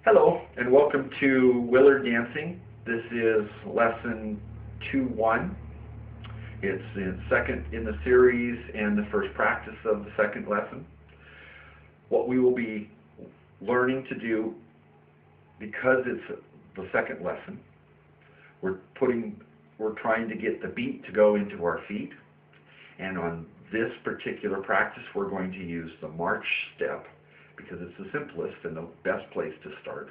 Hello, and welcome to Willard Dancing. This is lesson 2-1. It's the second in the series and the first practice of the second lesson. What we will be learning to do, because it's the second lesson, we're trying to get the beat to go into our feet. And on this particular practice, we're going to use the march step, because it's the simplest and the best place to start,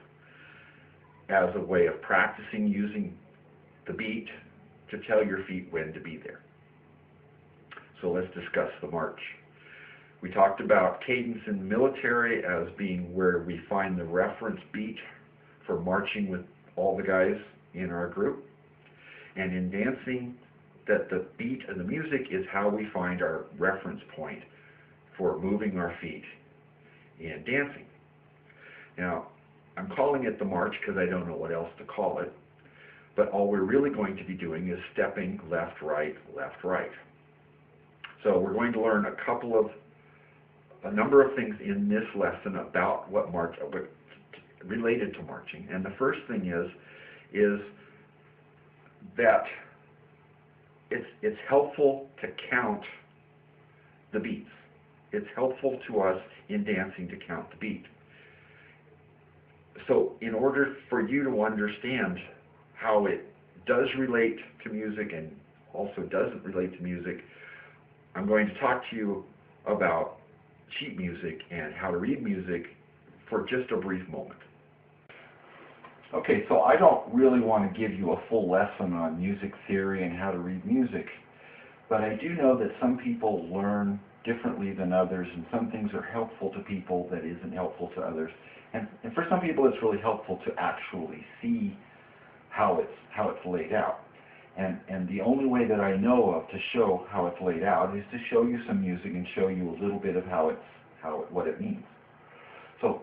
as a way of practicing using the beat to tell your feet when to be there. So let's discuss the march. We talked about cadence in the military as being where we find the reference beat for marching with all the guys in our group. And in dancing, that the beat and the music is how we find our reference point for moving our feet in dancing. Now, I'm calling it the march because I don't know what else to call it, but all we're really going to be doing is stepping left, right, left, right. So we're going to learn a number of things in this lesson about what related to marching. And the first thing is that it's helpful to count the beats. It's helpful to us in dancing to count the beat. So in order for you to understand how it does relate to music and also doesn't relate to music, I'm going to talk to you about sheet music and how to read music for just a brief moment. Okay, so I don't really want to give you a full lesson on music theory and how to read music, but I do know that some people learn differently than others, and some things are helpful to people that isn't helpful to others. And for some people it's really helpful to actually see how it's laid out. And the only way that I know of to show how it's laid out is to show you some music and show you a little bit of what it means. So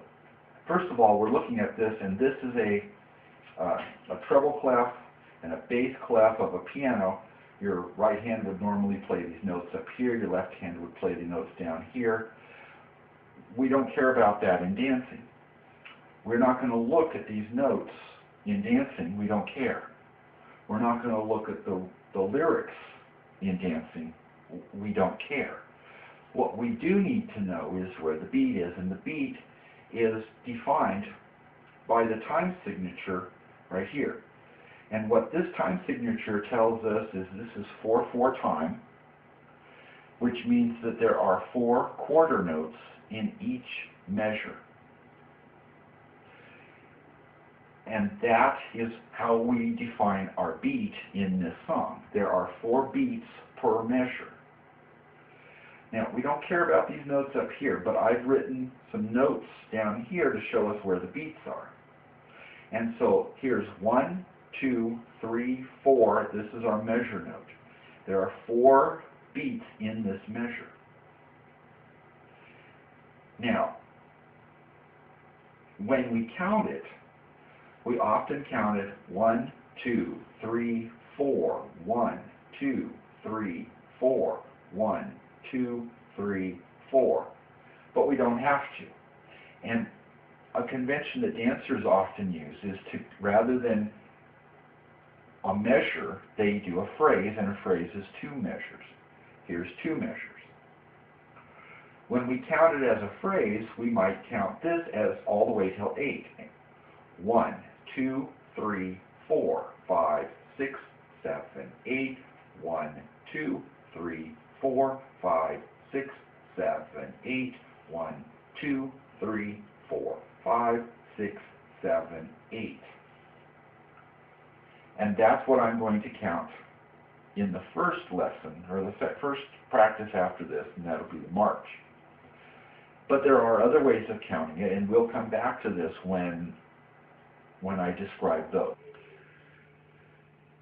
first of all, we're looking at this, and this is a treble clef and a bass clef of a piano. Your right hand would normally play these notes up here, your left hand would play the notes down here. We don't care about that in dancing. We're not going to look at these notes in dancing, we don't care. We're not going to look at the lyrics in dancing, we don't care. What we do need to know is where the beat is, and the beat is defined by the time signature right here. And what this time signature tells us is this is 4/4 time, which means that there are 4 quarter notes in each measure. And that is how we define our beat in this song. There are 4 beats per measure. Now, we don't care about these notes up here, but I've written some notes down here to show us where the beats are. And so here's 1, 2, 3, 4. This is our measure note. There are 4 beats in this measure. Now, when we count it, we often count it 1, 2, 3, 4, 1, 2, 3, 4, 1, 2, 3, 4. But we don't have to. And a convention that dancers often use is to, rather than a measure, they do a phrase, and a phrase is 2 measures. Here's 2 measures. When we count it as a phrase, we might count this as all the way till 8. 1, 2, 3, 4, 5, 6, 7, 8. 1, 2, 3, 4, 5, 6, 7, 8. 1, 2, 3, 4, 5, 6, 7, 8. And that's what I'm going to count in the first lesson, or the first practice after this, and that'll be the march. But there are other ways of counting it, and we'll come back to this when I describe those.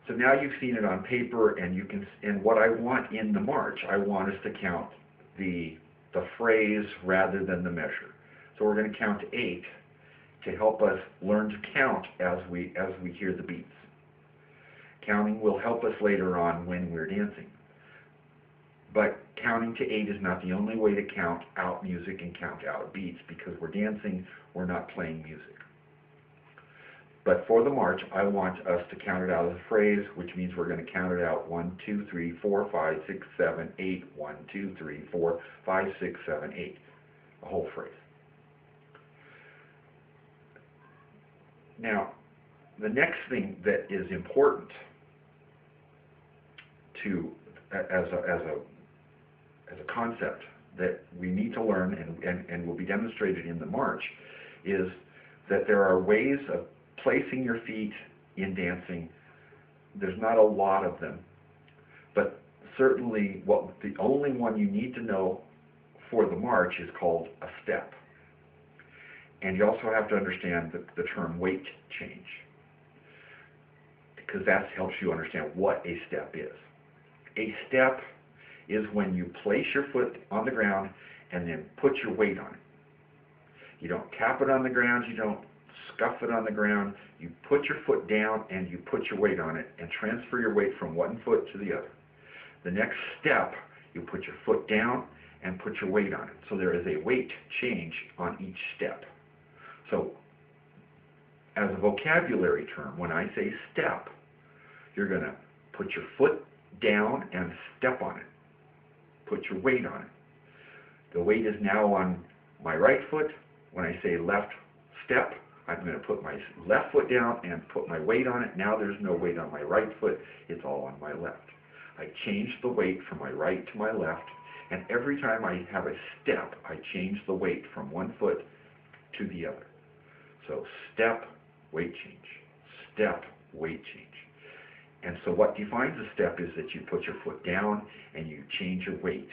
So now you've seen it on paper, and what I want in the march, I want us to count the phrase rather than the measure. So we're going to count to 8 to help us learn to count as we hear the beats. Counting will help us later on when we're dancing. But counting to 8 is not the only way to count out music and count out beats, because we're dancing, we're not playing music. But for the march, I want us to count it out as a phrase, which means we're going to count it out 1, 2, 3, 4, 5, 6, 7, 8. 1, 2, 3, 4, 5, 6, 7, 8. A whole phrase. Now, the next thing that is important to as a concept that we need to learn and will be demonstrated in the march is that there are ways of placing your feet in dancing. There's not a lot of them, but certainly the only one you need to know for the march is called a step. And you also have to understand the term weight change, because that helps you understand what a step is. A step is when you place your foot on the ground and then put your weight on it. You don't tap it on the ground, you don't scuff it on the ground, you put your foot down and you put your weight on it and transfer your weight from one foot to the other. The next step, you put your foot down and put your weight on it. So there is a weight change on each step. So as a vocabulary term, when I say step, you're going to put your foot down and step on it. Put your weight on it. The weight is now on my right foot. When I say left step, I'm going to put my left foot down and put my weight on it. Now there's no weight on my right foot. It's all on my left. I change the weight from my right to my left, and every time I have a step, I change the weight from one foot to the other. So step, weight change. Step, weight change. And so what defines a step is that you put your foot down and you change your weight.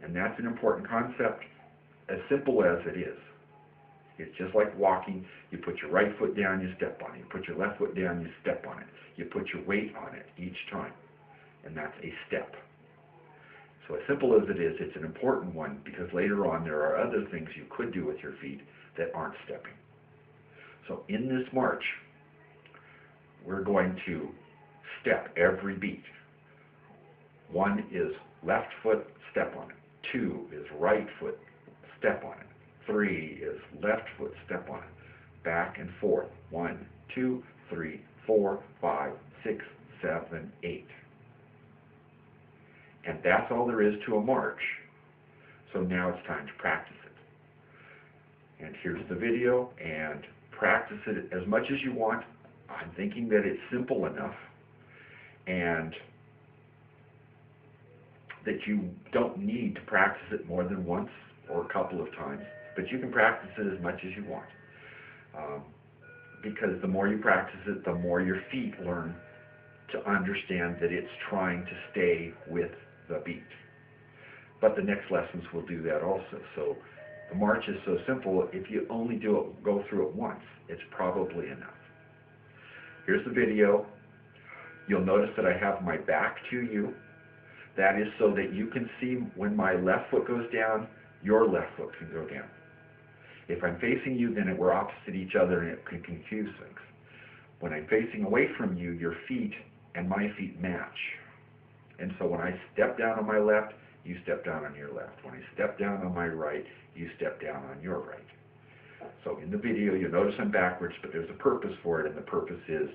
And that's an important concept, as simple as it is. It's just like walking. You put your right foot down, you step on it. You put your left foot down, you step on it. You put your weight on it each time. And that's a step. So as simple as it is, it's an important one, because later on there are other things you could do with your feet that aren't stepping. So in this march, we're going to step every beat. 1 is left foot, step on it. 2 is right foot, step on it. 3 is left foot, step on it. Back and forth. 1, 2, 3, 4, 5, 6, 7, 8. And that's all there is to a march. So now it's time to practice it. And here's the video, and practice it as much as you want. I'm thinking that it's simple enough and that you don't need to practice it more than once or a couple of times, but you can practice it as much as you want. Because the more you practice it, the more your feet learn to understand that it's trying to stay with the beat. But the next lessons will do that also. So the march is so simple, if you only go through it once, it's probably enough. Here's the video. You'll notice that I have my back to you. That is so that you can see when my left foot goes down, your left foot can go down. If I'm facing you, then we're opposite each other and it can confuse things. When I'm facing away from you, your feet and my feet match. And so when I step down on my left, you step down on your left. When I step down on my right, you step down on your right. So in the video, you'll notice I'm backwards, but there's a purpose for it, and the purpose is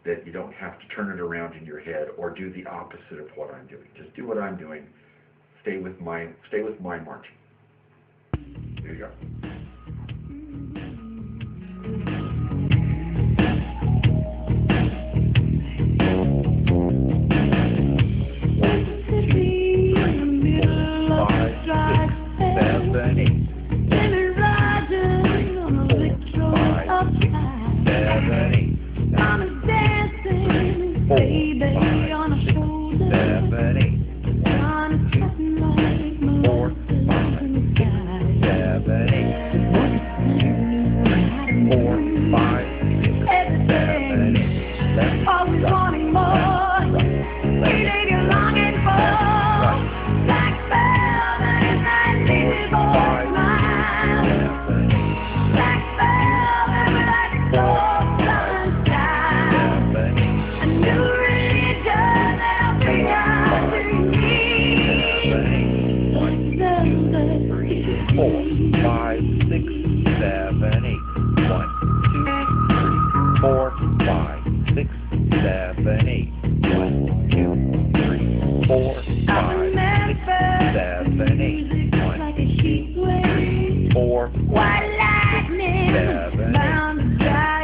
that you don't have to turn it around in your head or do the opposite of what I'm doing. Just do what I'm doing. Stay with my marching. Here you go. Baby on a shoulder, 4, 5, 6, 7, 8. 7, 8,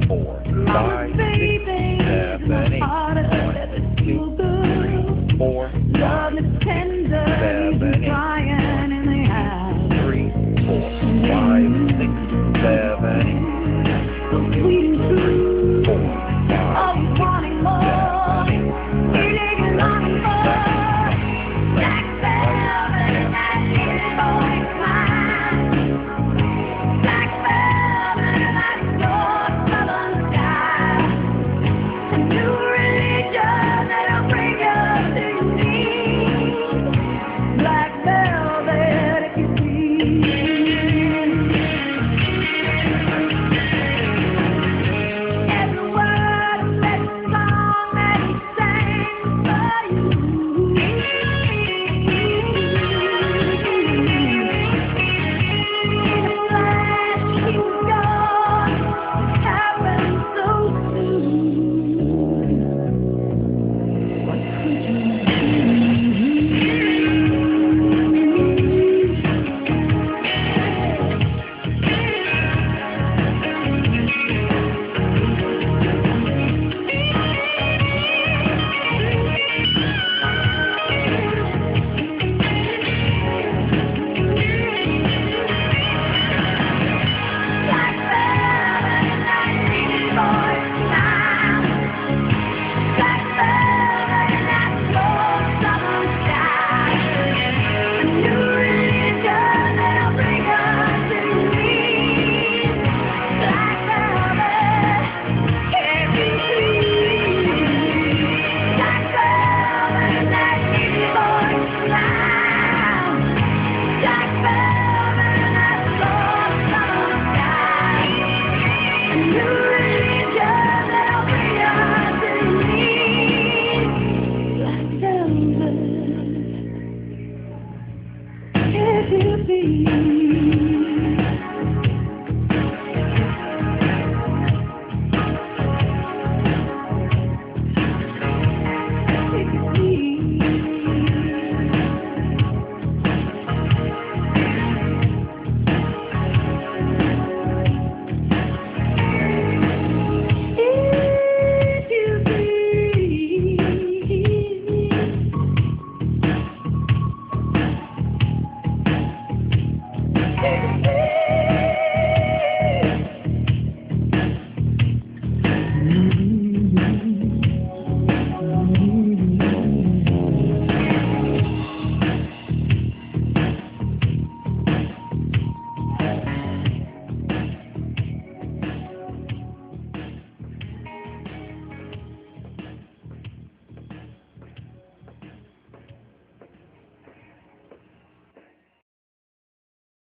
4, 5, 6, 7, 8, 1, 2, 3, 4, 5, 6, 7, 8, 1, 2, 3, 4, 5, 6,